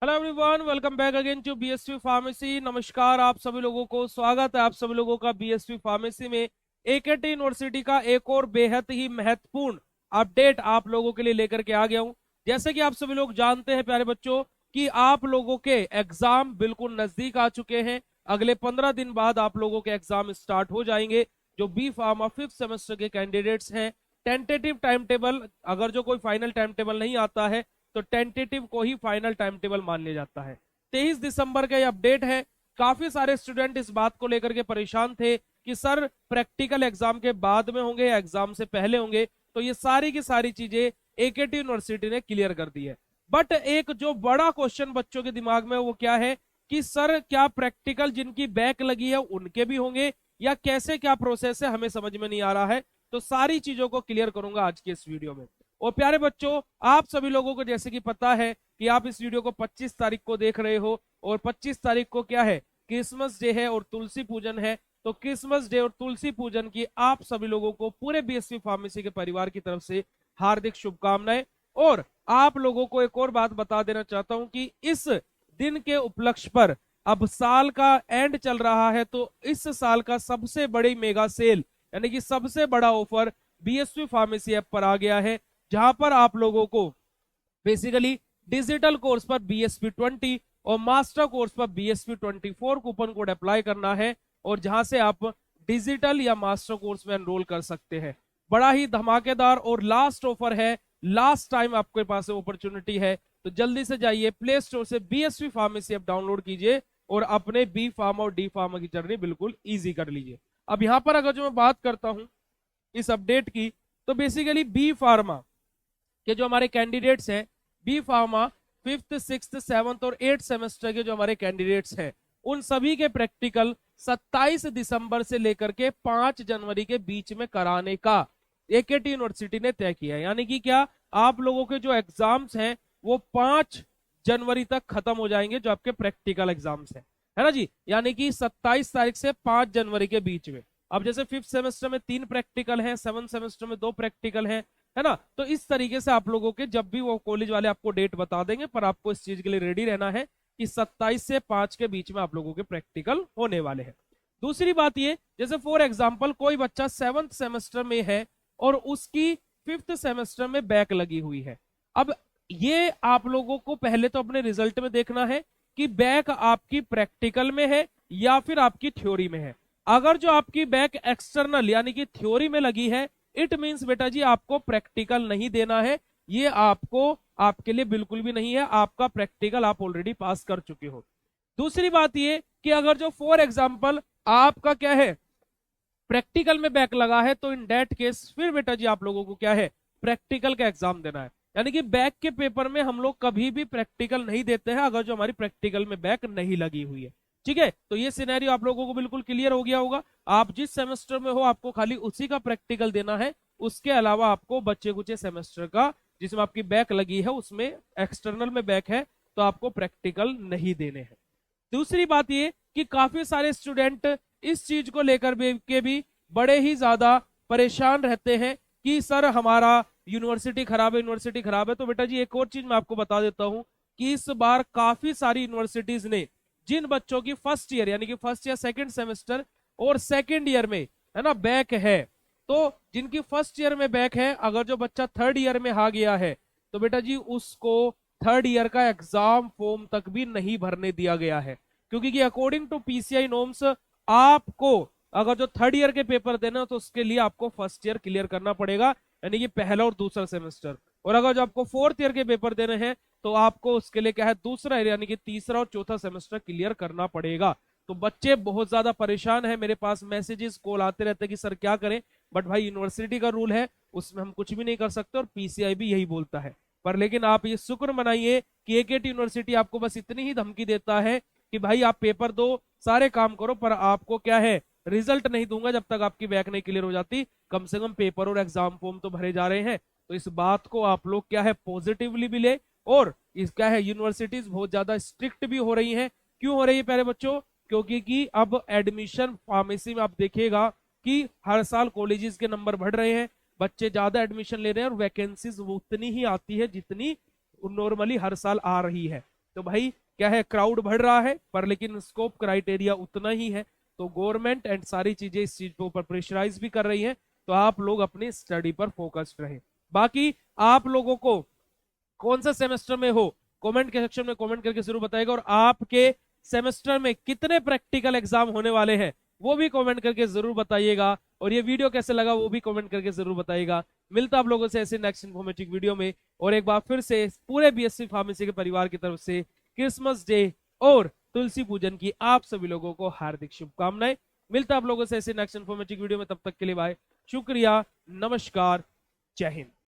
Hello everyone, welcome back again to BSV pharmacy. नमस्कार आप सभी लोगों को, स्वागत है आप सभी लोगों का बीएसवी फार्मेसी में। एकेटी यूनिवर्सिटी का एक और बेहद ही महत्वपूर्ण अपडेट आप लोगों के लिए लेकर के आ गया हूं। जैसे कि आप सभी लोग जानते हैं प्यारे बच्चों कि आप लोगों के एग्जाम बिल्कुल नजदीक आ चुके हैं। अगले 15 दिन बाद आप लोगों के एग्जाम स्टार्ट हो जाएंगे। जो बी फार्मा 5th सेमेस्टर के कैंडिडेट्स हैं, टेंटेटिव टाइम टेबल, अगर जो कोई फाइनल टाइम टेबल नहीं आता है तो टेंटेटिव को ही फाइनल टाइम टेबल मान लिया जाता है। 23 दिसंबर का ये अपडेट है। काफी सारे स्टूडेंट इस बात को लेकर के परेशान थे कि सर प्रैक्टिकल एग्जाम के बाद में होंगे या एग्जाम से पहले होंगे। तो ये सारी की सारी चीजें एकेटी यूनिवर्सिटी ने क्लियर कर दी है। बट एक जो बड़ा क्वेश्चन बच्चों के दिमाग में वो क्या है कि सर क्या प्रैक्टिकल जिनकी बैक लगी है उनके भी होंगे या कैसे क्या प्रोसेस है, हमें समझ में नहीं आ रहा है। तो सारी चीजों को क्लियर करूंगा आज के इस वीडियो में। और प्यारे बच्चों, आप सभी लोगों को जैसे कि पता है कि आप इस वीडियो को 25 तारीख को देख रहे हो और 25 तारीख को क्या है, क्रिसमस डे है और तुलसी पूजन है। तो क्रिसमस डे और तुलसी पूजन की आप सभी लोगों को पूरे बीएसवी फार्मेसी के परिवार की तरफ से हार्दिक शुभकामनाएं। और आप लोगों को एक और बात बता देना चाहता हूं कि इस दिन के उपलक्ष्य पर अब साल का एंड चल रहा है, तो इस साल का सबसे बड़ी मेगा सेल यानी कि सबसे बड़ा ऑफर बीएसवी फार्मेसी ऐप पर आ गया है, जहां पर आप लोगों को बेसिकली डिजिटल कोर्स पर BSP 20 और मास्टर कोर्स पर BSP 24 कूपन कोड अप्लाई करना है और जहां से आप डिजिटल या मास्टर कोर्स में एनरोल कर सकते हैं। बड़ा ही धमाकेदार और लास्ट ऑफर है, लास्ट टाइम आपके पास अपॉर्चुनिटी है। तो जल्दी से जाइए प्ले स्टोर से BSV फार्मेसी ऐप डाउनलोड कीजिए और अपने बी फार्मा और डी फार्मा की जर्नी बिल्कुल ईजी कर लीजिए। अब यहां पर अगर जो मैं बात करता हूं इस अपडेट की, तो बेसिकली बी फार्मा के जो हमारे कैंडिडेट्स हैं, B pharma 5th 6th 7th और 8th सेमेस्टर के जो हमारे कैंडिडेट्स हैं, उन सभी के प्रैक्टिकल 27 दिसंबर से लेकर के 5 जनवरी के बीच में कराने का एकेटी यूनिवर्सिटी ने तय किया है। यानी कि क्या, आप लोगों के जो एग्जाम्स हैं वो 5 जनवरी तक खत्म हो जाएंगे, जो आपके प्रैक्टिकल एग्जाम्स हैं, है ना जी। यानी कि 27 तारीख से 5 जनवरी के बीच में। अब जैसे 5th सेमेस्टर में 3 प्रैक्टिकल हैं, 7th सेमेस्टर में 2 प्रैक्टिकल हैं, है ना। तो इस तरीके से आप लोगों के जब भी वो कॉलेज वाले आपको डेट बता देंगे, पर आपको इस चीज के लिए रेडी रहना है कि 27 से 5 के बीच में आप लोगों के प्रैक्टिकल होने वाले हैं। दूसरी बात ये, जैसे फॉर एग्जाम्पल कोई बच्चा 7th सेमेस्टर में है और उसकी 5th सेमेस्टर में बैक लगी हुई है। अब ये आप लोगों को पहले तो अपने रिजल्ट में देखना है कि बैक आपकी प्रैक्टिकल में है या फिर आपकी थ्योरी में है। अगर जो आपकी बैक एक्सटर्नल यानी कि थ्योरी में लगी है, इट मींस बेटा जी आपको प्रैक्टिकल नहीं देना है। ये आपको आपके लिए बिल्कुल भी नहीं है, आपका प्रैक्टिकल आप ऑलरेडी पास कर चुके हो। दूसरी बात ये कि अगर जो फॉर एग्जाम्पल आपका क्या है, प्रैक्टिकल में बैक लगा है, तो इन डेट केस फिर बेटा जी आप लोगों को क्या है, प्रैक्टिकल का एग्जाम देना है। यानी कि बैक के पेपर में हम लोग कभी भी प्रैक्टिकल नहीं देते हैं अगर जो हमारी प्रैक्टिकल में बैक नहीं लगी हुई है। ठीक है, तो ये सिनेरियो आप लोगों को बिल्कुल क्लियर हो गया होगा। आप जिस सेमेस्टर में हो आपको खाली उसी का प्रैक्टिकल देना है, उसके अलावा आपको बच्चे कुचे सेमेस्टर का जिसमें आपकी बैक लगी है उसमें एक्सटर्नल में बैक है तो आपको प्रैक्टिकल नहीं देने हैं। दूसरी बात ये कि काफी सारे स्टूडेंट इस चीज को लेकर भी बड़े ही ज्यादा परेशान रहते हैं कि सर हमारा यूनिवर्सिटी खराब है, यूनिवर्सिटी खराब है। तो बेटा जी एक और चीज मैं आपको बता देता हूं कि इस बार काफी सारी यूनिवर्सिटीज ने जिन बच्चों की फर्स्ट ईयर यानी कि फर्स्ट या सेकंड सेमेस्टर और सेकंड ईयर में है ना बैक है, तो जिनकी फर्स्ट ईयर में बैक है, अगर जो बच्चा थर्ड ईयर में आ गया है तो बेटा जी उसको थर्ड ईयर का एग्जाम फॉर्म तक भी नहीं भरने दिया गया है। क्योंकि कि अकॉर्डिंग टू पीसीआई नॉर्म्स आपको अगर जो थर्ड ईयर के पेपर देना तो उसके लिए आपको फर्स्ट ईयर क्लियर करना पड़ेगा, यानी कि पहला और दूसरा सेमेस्टर। और अगर जो आपको फोर्थ ईयर के पेपर देने हैं तो आपको उसके लिए क्या है, दूसरा यानी कि तीसरा और चौथा सेमेस्टर क्लियर करना पड़ेगा। तो बच्चे बहुत ज्यादा परेशान है, मेरे पास मैसेजेस कॉल आते रहते हैं कि सर क्या करें। बट भाई यूनिवर्सिटी का रूल है, उसमें हम कुछ भी नहीं कर सकते और पीसीआई भी यही बोलता है। पर लेकिन आप ये शुक्र मनाइए कि एकेटी यूनिवर्सिटी आपको बस इतनी ही धमकी देता है कि भाई आप पेपर दो, सारे काम करो, पर आपको क्या है, रिजल्ट नहीं दूंगा जब तक आपकी बैक नहीं क्लियर हो जाती। कम से कम पेपर और एग्जाम फॉर्म तो भरे जा रहे हैं। तो इस बात को आप लोग क्या है पॉजिटिवली भी ले। और इस क्या है, यूनिवर्सिटीज बहुत ज्यादा स्ट्रिक्ट भी हो रही हैं। क्यों हो रही है प्यारे बच्चों? क्योंकि कि अब एडमिशन फार्मेसी में आप देखिएगा कि हर साल कॉलेजेस के नंबर बढ़ रहे हैं, बच्चे ज्यादा एडमिशन ले रहे हैं और वैकेंसीज उतनी ही आती है जितनी नॉर्मली हर साल आ रही है। तो भाई क्या है, क्राउड बढ़ रहा है पर लेकिन स्कोप क्राइटेरिया उतना ही है। तो गवर्नमेंट एंड सारी चीजें इस चीज के ऊपर प्रेशराइज भी कर रही हैं। तो आप लोग अपनी स्टडी पर फोकस्ड रहें। बाकी आप लोगों को कौन सा सेमेस्टर में हो, कमेंट के सेक्शन में कमेंट करके जरूर बताएगा। और आपके सेमेस्टर में कितने प्रैक्टिकल एग्जाम होने वाले हैं वो भी कमेंट करके जरूर बताइएगा। और ये वीडियो कैसे लगा वो भी कमेंट करके जरूर बताइएगा। मिलता आप लोगों से ऐसे नेक्स्ट इन्फॉर्मेटिव वीडियो में। और एक बार फिर से पूरे बीएससी फार्मेसी के परिवार की तरफ से क्रिसमस डे और तुलसी पूजन की आप सभी लोगों को हार्दिक शुभकामनाएं। मिलता आप लोगों से ऐसे नेक्स्ट इन्फॉर्मेटिव वीडियो में, तब तक के लिए बाय, शुक्रिया, नमस्कार, जय हिंद।